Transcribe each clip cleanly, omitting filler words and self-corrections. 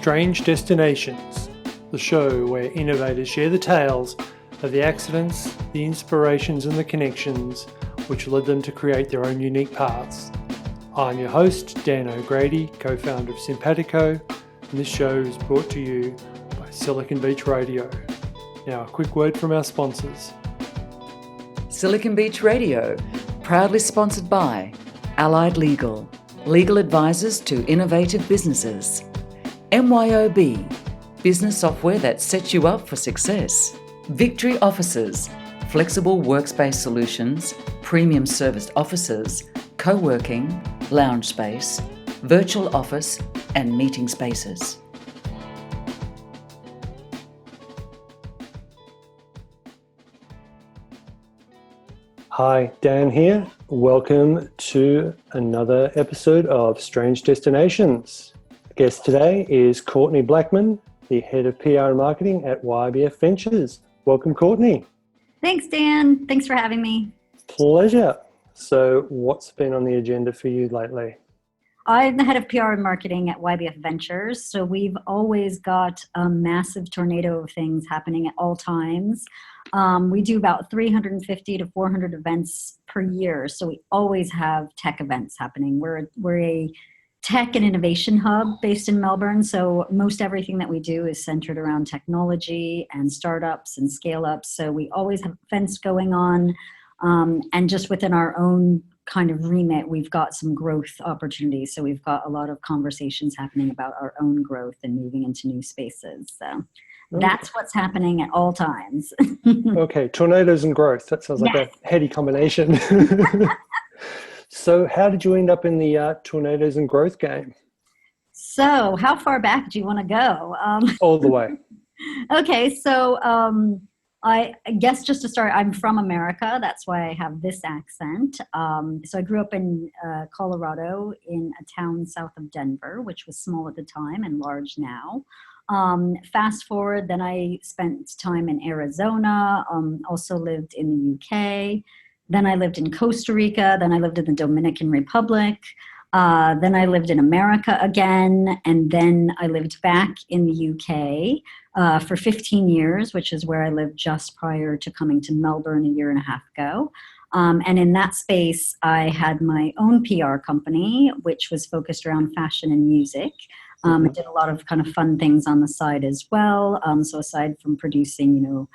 Strange Destinations, the show where innovators share the tales of the accidents, the inspirations and the connections which led them to create their own unique paths. I'm your host, Dan O'Grady, co-founder of Simpatico, and this show is brought to you by Silicon Beach Radio. Now a quick word from our sponsors. Silicon Beach Radio, proudly sponsored by Allied Legal, legal advisors to innovative businesses. MYOB, business software that sets you up for success. Victory Offices, flexible workspace solutions, premium serviced offices, co-working, lounge space, virtual office, and meeting spaces. Hi, Dan here. Welcome to another episode of Strange Destinations. Guest today is Courtney Blackman, the head of PR and marketing at YBF Ventures. Welcome, Courtney. Thanks, Dan. Thanks for having me. Pleasure. So what's been on the agenda for you lately? I'm the head of PR and marketing at YBF Ventures. So we've always got a massive tornado of things happening at all times. We do about 350 to 400 events per year. So we always have tech events happening. We're a tech and innovation hub based in Melbourne. So most everything that we do is centered around technology and startups and scale ups. So we always have events going on. And just within our own kind of remit, we've got some growth opportunities. So we've got a lot of conversations happening about our own growth and moving into new spaces. So that's what's happening at all times. Okay, tornadoes and growth. That sounds like a heady combination. So how did you end up in the tornadoes and growth game? So how far back do you want to go? All the way. Okay, so I guess just to start, I'm from America. That's why I have this accent. So I grew up in Colorado in a town south of Denver, which was small at the time and large now. Fast forward, then I spent time in Arizona, also lived in the UK. Then I lived in Costa Rica. Then I lived in the Dominican Republic. Then I lived in America again. And then I lived back in the UK for 15 years, which is where I lived just prior to coming to Melbourne a year and a half ago. And in that space, I had my own PR company, which was focused around fashion and music. I did a lot of kind of fun things on the side as well. So aside from producing,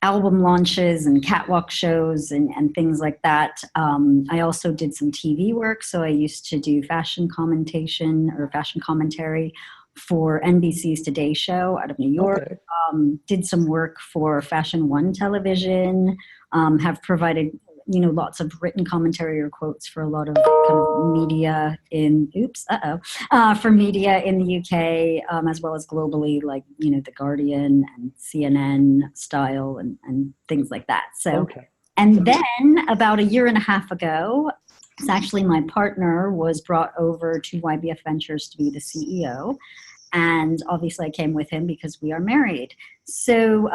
album launches and catwalk shows and things like that, I also did some TV work. So I used to do fashion commentation or fashion commentary for NBC's Today Show out of New York. Okay. Did some work for Fashion One television, have provided lots of written commentary or quotes for a lot of kind of media for media in the UK, as well as globally, like, The Guardian and CNN style and things like that. So, And then about a year and a half ago, it's actually my partner was brought over to YBF Ventures to be the CEO. And obviously I came with him because we are married. So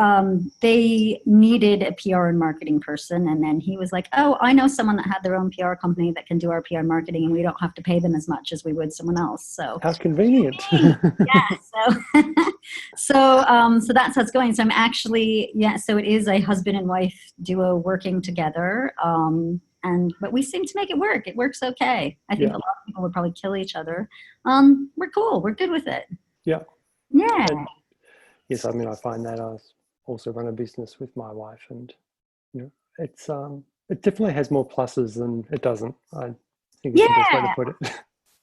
they needed a PR and marketing person. And then he was like, oh, I know someone that had their own PR company that can do our PR marketing and we don't have to pay them as much as we would someone else. So how convenient. So that's how it's going. So I'm actually, so it is a husband and wife duo working together. But we seem to make it work. It works okay. I think a lot of people would probably kill each other. We're cool. We're good with it. Yeah. Yeah. And yes, I mean, I find that I also run a business with my wife, and it's it definitely has more pluses than it doesn't. I think it's the best way to put it.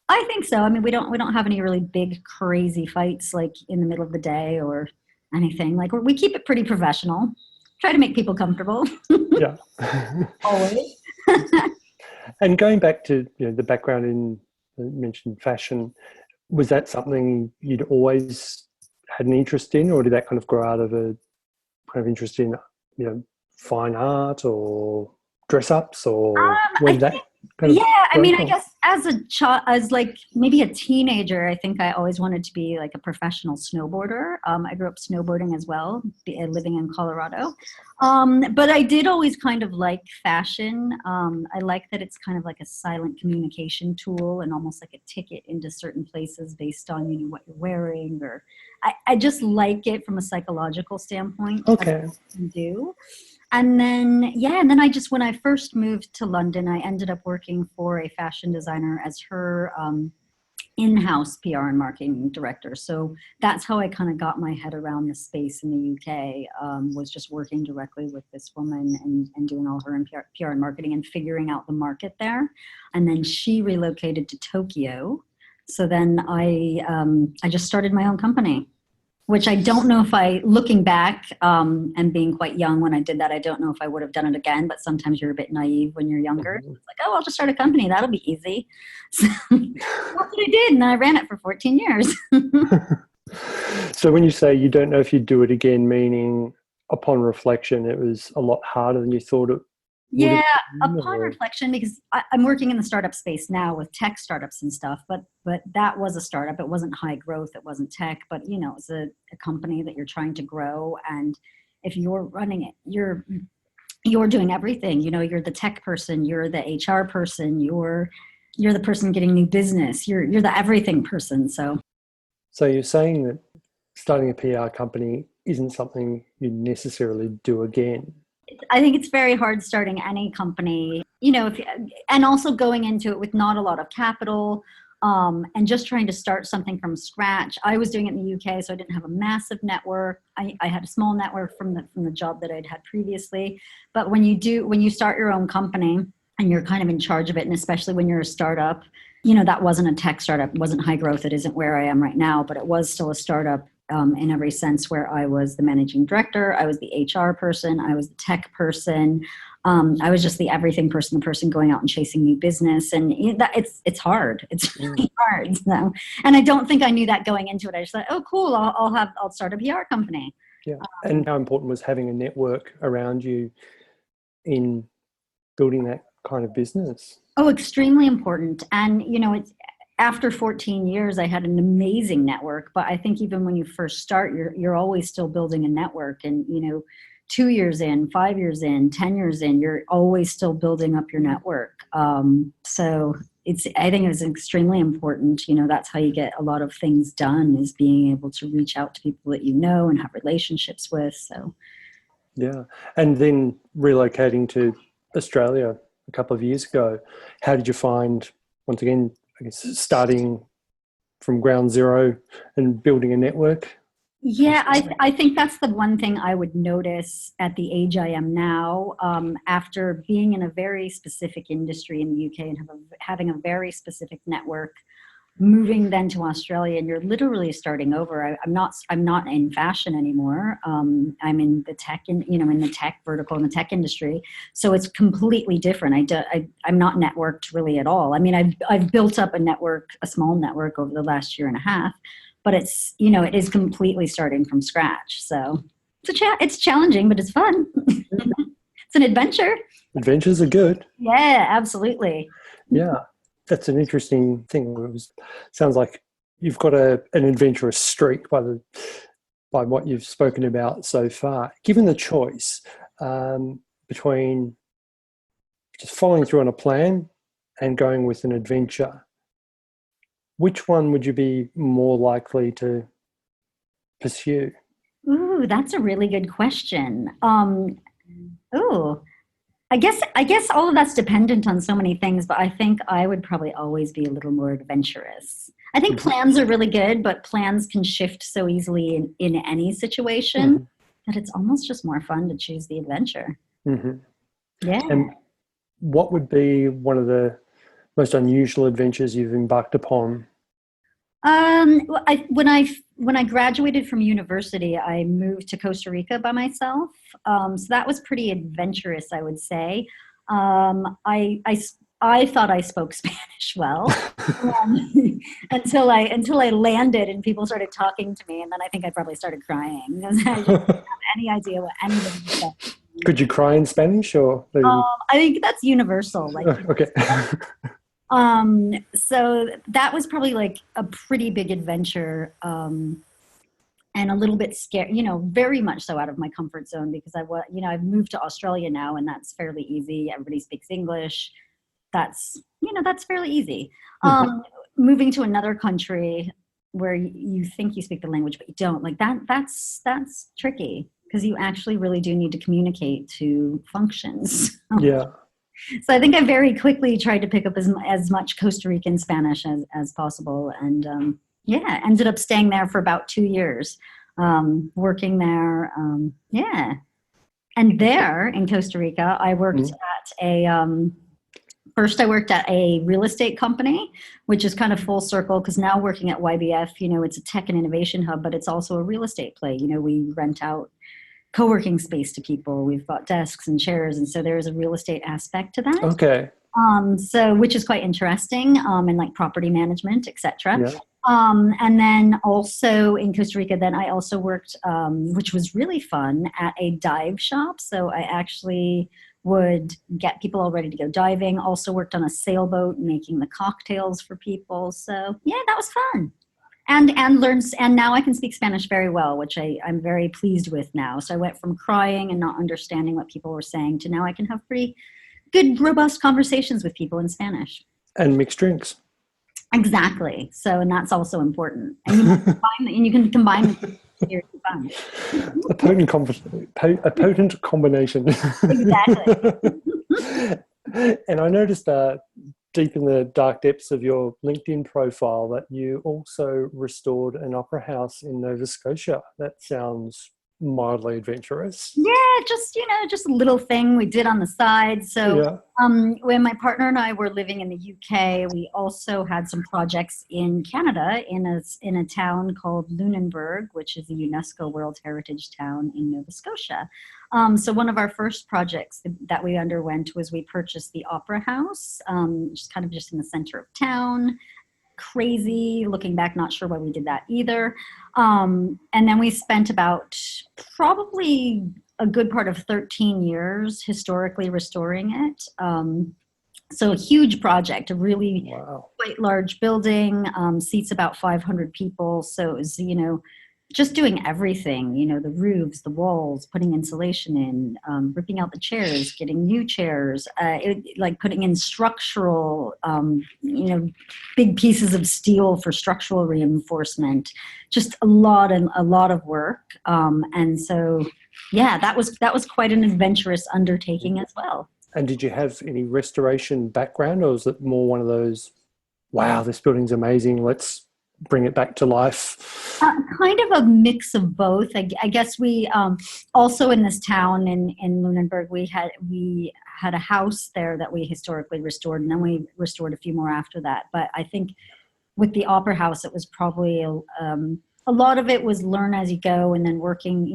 I think so. I mean, we don't have any really big crazy fights like in the middle of the day or anything. Like we keep it pretty professional. Try to make people comfortable. Yeah. Always. And going back to the background in, you mentioned fashion, was that something you'd always had an interest in, or did that kind of grow out of a kind of interest in fine art or dress ups, or I think kind of I mean, I break guess as a child, as like maybe a teenager, I think I always wanted to be like a professional snowboarder. I grew up snowboarding as well, living in Colorado. But I did always kind of like fashion. I like that it's kind of like a silent communication tool and almost like a ticket into certain places based on, what you're wearing, or I just like it from a psychological standpoint. Okay. Do. And then, when I first moved to London, I ended up working for a fashion designer as her in-house PR and marketing director. So that's how I kind of got my head around the space in the UK, was just working directly with this woman and doing all her PR and marketing and figuring out the market there. And then she relocated to Tokyo. So then I just started my own company, which I don't know if looking back and being quite young when I did that, I don't know if I would have done it again, but sometimes you're a bit naive when you're younger. It's like, oh, I'll just start a company. That'll be easy. So that's what I did, and I ran it for 14 years. So when you say you don't know if you'd do it again, meaning upon reflection, it was a lot harder than you thought it. Yeah, upon reflection, because I'm working in the startup space now with tech startups and stuff, but that was a startup. It wasn't high growth. It wasn't tech, but it's a company that you're trying to grow. And if you're running it, you're doing everything. You're the tech person, you're the HR person, you're the person getting new business. You're the everything person. So you're saying that starting a PR company isn't something you necessarily do again? I think it's very hard starting any company, and also going into it with not a lot of capital, and just trying to start something from scratch. I was doing it in the UK, so I didn't have a massive network. I had a small network from the job that I'd had previously. But when you start your own company and you're kind of in charge of it, and especially when you're a startup, that wasn't a tech startup, it wasn't high growth. It isn't where I am right now, but it was still a startup. In every sense, where I was the managing director, I was the HR person, I was the tech person, I was just the everything person, the person going out and chasing new business, and it's hard. It's really hard. So, and I don't think I knew that going into it. I just thought, oh, cool, I'll start a PR company. Yeah, and how important was having a network around you in building that kind of business? Oh, extremely important, and it's. After 14 years, I had an amazing network, but I think even when you first start, you're always still building a network. And, 2 years in, 5 years in, 10 years in, you're always still building up your network. So I think it's extremely important. That's how you get a lot of things done, is being able to reach out to people that and have relationships with. So, yeah. And then relocating to Australia a couple of years ago, how did you find, once again, I guess, starting from ground zero and building a network? Yeah, I think that's the one thing I would notice at the age I am now, after being in a very specific industry in the UK and having a very specific network, moving then to Australia, and you're literally starting over. I'm not in fashion anymore. I'm in the tech, in the tech vertical, in the tech industry. So it's completely different. I'm not networked really at all. I mean, I've built up a small network over the last year and a half, but it's, it is completely starting from scratch. So it's challenging, but it's fun. It's an adventure. Adventures are good. Yeah, absolutely. Yeah. That's an interesting thing. Sounds like you've got an adventurous streak by what you've spoken about so far. Given the choice between just following through on a plan and going with an adventure, which one would you be more likely to pursue? Ooh, that's a really good question. I guess all of that's dependent on so many things, but I think I would probably always be a little more adventurous. I think plans are really good, but plans can shift so easily in any situation that it's almost just more fun to choose the adventure. Mm-hmm. Yeah. And what would be one of the most unusual adventures you've embarked upon? When I graduated from university, I moved to Costa Rica by myself. So that was pretty adventurous, I would say. I thought I spoke Spanish well until I landed and people started talking to me, and then I think I probably started crying because I didn't have any idea what anybody was saying. Could you cry in Spanish or? I think that's universal. Like, Okay. so that was probably like a pretty big adventure, and a little bit scared, very much so out of my comfort zone because I've moved to Australia now and that's fairly easy. Everybody speaks English. That's fairly easy. Moving to another country where you think you speak the language, but you don't, like that's tricky because you actually really do need to communicate to functions. Yeah. So I think I very quickly tried to pick up as much Costa Rican Spanish as possible. And ended up staying there for about 2 years, working there. And there in Costa Rica, I worked first I worked at a real estate company, which is kind of full circle because now working at YBF, it's a tech and innovation hub, but it's also a real estate play. We rent out co-working space to people. We've got desks and chairs, and so there's a real estate aspect to that. Okay. So which is quite interesting, and like property management, etc. Yeah. And then also in Costa Rica, then I also worked, which was really fun, at a dive shop. So I actually would get people all ready to go diving. Also worked on a sailboat, making the cocktails for people. So yeah, that was fun. And now I can speak Spanish very well, which I'm very pleased with now. So I went from crying and not understanding what people were saying to now I can have pretty good, robust conversations with people in Spanish. And mixed drinks. Exactly. So, and that's also important. And you can combine your fun. A potent combination. Exactly. And I noticed that deep in the dark depths of your LinkedIn profile that you also restored an opera house in Nova Scotia. That sounds mildly adventurous. Yeah, just a little thing we did on the side. So when my partner and I were living in the UK, we also had some projects in Canada in a town called Lunenburg, which is a UNESCO World Heritage Town in Nova Scotia. So one of our first projects that we underwent was we purchased the Opera House, just in the center of town. Crazy, looking back, not sure why we did that either. And then we spent about probably a good part of 13 years historically restoring it. So a huge project, a really quite large building, seats about 500 people. So it was, just doing everything, the roofs, the walls, putting insulation in, ripping out the chairs, getting new chairs, like putting in structural, big pieces of steel for structural reinforcement, just a lot of work. And so, that was quite an adventurous undertaking as well. And did you have any restoration background, or was it more one of those, wow, this building's amazing, let's bring it back to life? Kind of a mix of both. I guess we also in this town in Lunenburg, we had a house there that we historically restored, and then we restored a few more after that. But I think with the Opera House, it was probably a lot of it was learn as you go, and then working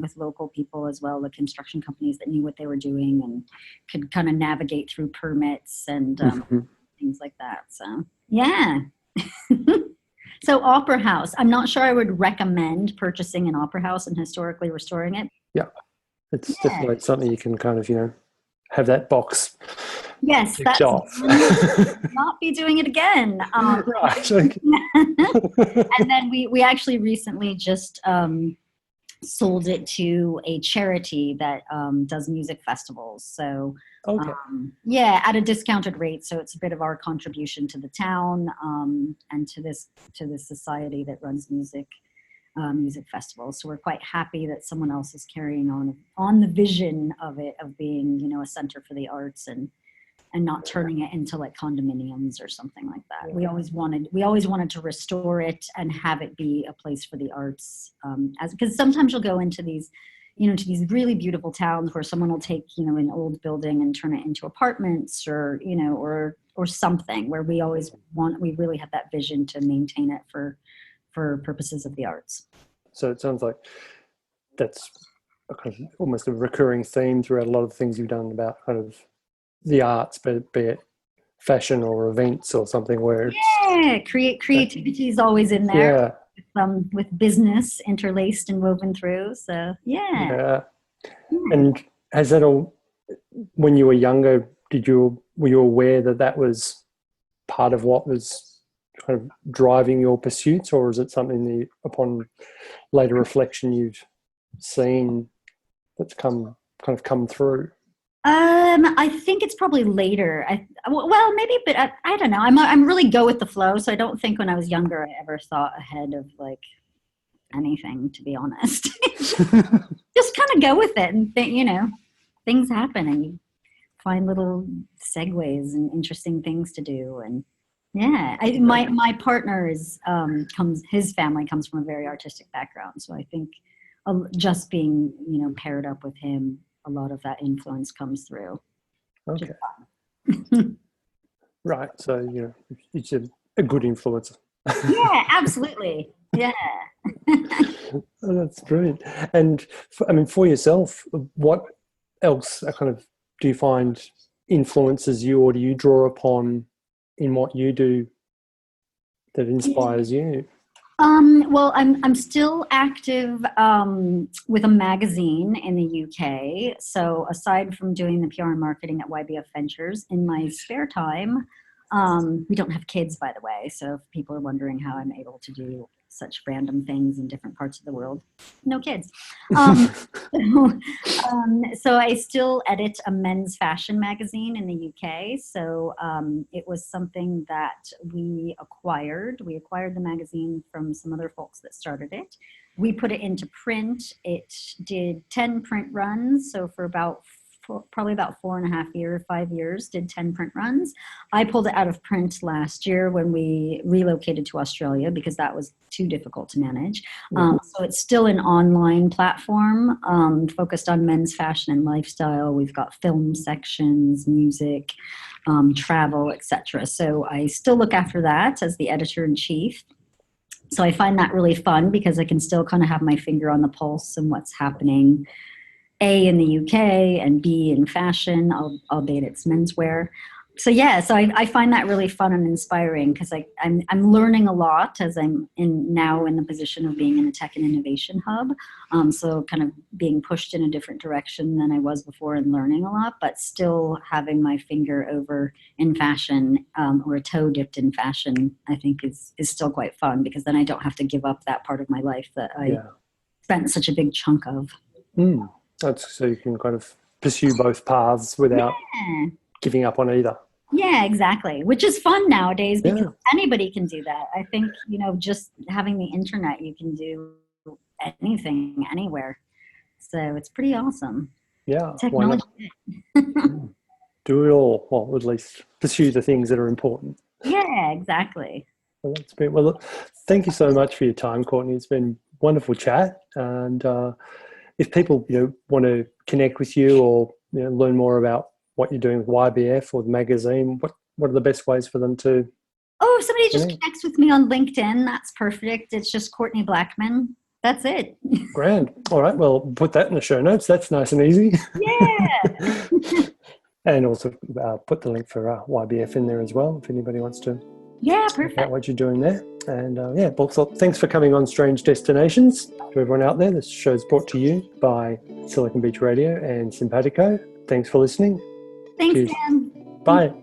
with local people as well, the construction companies that knew what they were doing and could kind of navigate through permits and things like that. So yeah. So Opera House, I'm not sure I would recommend purchasing an Opera House and historically restoring it. Yeah, it's definitely something you can kind of, have that box. Yes, that's off. Not be doing it again. Right. And then we actually recently just sold it to a charity that does music festivals. So at a discounted rate. So it's a bit of our contribution to the town and to this society that runs music festivals. So we're quite happy that someone else is carrying on the vision of it, of being, a center for the arts and not turning it into like condominiums or something like that. We always wanted to restore it and have it be a place for the arts, because sometimes you'll go into these, to these really beautiful towns where someone will take, an old building and turn it into apartments or something, where we really have that vision to maintain it for purposes of the arts. So it sounds like that's almost a recurring theme throughout a lot of the things you've done about kind of the arts, be it fashion or events or something where creativity is always in there. With business interlaced and woven through. So And has that all, when you were younger, were you aware that that was part of what was kind of driving your pursuits, or is it something that upon later reflection you've seen that's come through? I think it's probably later. Well, maybe, but I don't know. I'm really go with the flow, so I don't think when I was younger I ever thought ahead of like anything, to be honest. Just kind of go with it and think, things happen and you find little segues and interesting things to do. And yeah, my partner his family comes from a very artistic background, so I think just being paired up with him, a lot of that influence comes through. Okay. Right. So, it's a good influence. Yeah, absolutely. Yeah. Oh, that's brilliant. And for yourself, what else do you find influences you, or do you draw upon in what you do that inspires you? Well, I'm still active with a magazine in the UK. So aside from doing the PR and marketing at YBF Ventures, in my spare time, we don't have kids, by the way. So if people are wondering how I'm able to do such random things in different parts of the world, no kids. So I still edit a men's fashion magazine in the UK. So it was something that we acquired. We acquired the magazine from some other folks that started it. We put it into print. It did 10 print runs. So for probably about 4.5 years, 5 years, did 10 print runs. I pulled it out of print last year when we relocated to Australia because that was too difficult to manage. So it's still an online platform focused on men's fashion and lifestyle. We've got film sections, music, travel, etc. So I still look after that as the editor-in-chief. So I find that really fun because I can still kind of have my finger on the pulse and what's happening, A, in the UK, and B, in fashion, albeit it's menswear. So yeah, so I find that really fun and inspiring because I'm learning a lot as I'm now in the position of being in a tech and innovation hub. So kind of being pushed in a different direction than I was before and learning a lot, but still having my finger over in fashion or a toe dipped in fashion, I think is still quite fun because then I don't have to give up that part of my life that I spent such a big chunk of. That's so you can kind of pursue both paths without giving up on either. Yeah, exactly. Which is fun nowadays because anybody can do that. I think, just having the internet, you can do anything, anywhere. So it's pretty awesome. Yeah. Technology. Do it all. Well, at least pursue the things that are important. Yeah, exactly. Well, that's great. Well, look, thank you so much for your time, Courtney. It's been a wonderful chat. And if people, want to connect with you or learn more about what you're doing with YBF or the magazine, what are the best ways for them to? Oh, if somebody just connects with me on LinkedIn, that's perfect. It's just Courtney Blackman. That's it. Grand. All right. Well, put that in the show notes. That's nice and easy. Yeah. And also put the link for YBF in there as well, if anybody wants to. Yeah, perfect. Out what you're doing there. And also thanks for coming on Strange Destinations. To everyone out there, this show is brought to you by Silicon Beach Radio and Simpatico. Thanks for listening. Thanks, Cheers. Dan. Bye.